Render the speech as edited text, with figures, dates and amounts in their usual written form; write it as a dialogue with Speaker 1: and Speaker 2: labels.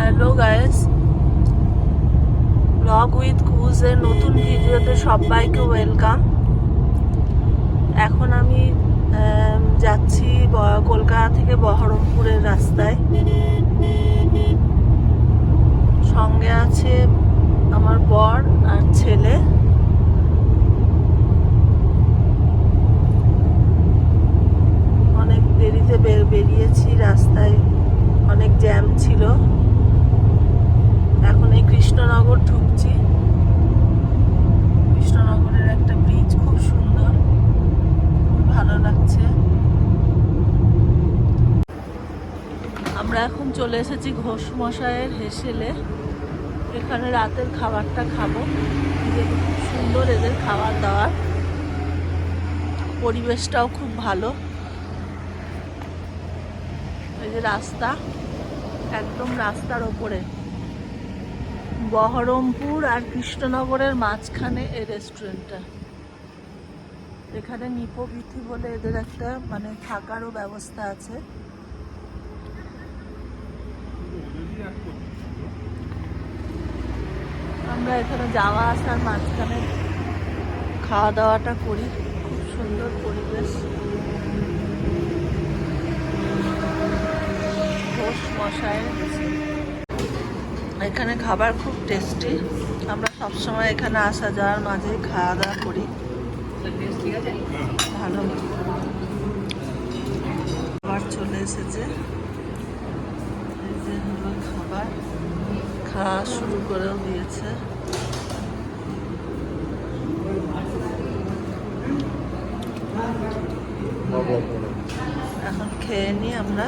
Speaker 1: Hello guys, blog with কুজের নতুন ভিডিওতে সবাইকে ওয়েলকাম। এখন আমি যাচ্ছি কলকাতা থেকে বহরমপুরের রাস্তায়। সঙ্গে আছে আমার বর আর ছেলে। অনেক দেরিতে বেরিয়েছি, রাস্তায় অনেক জ্যাম ছিল। এখন এই কৃষ্ণনগর ঢুকছি। কৃষ্ণনগরের একটা ব্রিজ খুব সুন্দর, খুব ভালো লাগছে। আমরা এখন চলে এসেছি ঘোষ মশাইয়ের হেসেলে। এখানে রাতের খাবারটা খাবো। খুব সুন্দর এদের খাবার দাবার, পরিবেশটাও খুব ভালো। এই যে রাস্তা, একদম রাস্তার ওপরে, বহরমপুর আর কৃষ্ণনগরের মাঝখানে এই রেস্টুরেন্টটা। এখানে নিপবিথি বলে এদের একটা থাকারও ব্যবস্থা আছে। আমরা এখানে যাওয়া আসার মাঝখানে খাওয়া দাওয়াটা করি। খুব সুন্দর পরিবেশ। ঘোষ মশাইয়ের এখানে খাবার খুব টেস্টি। আমরা সবসময় এখানে আসা যাওয়ার মাঝে খাওয়া দাওয়া করি। ভালো খাবার চলে এসেছে। এই যে হলো খাবার, খাওয়া শুরু করেও দিয়েছে। এখন খেয়ে নিই আমরা।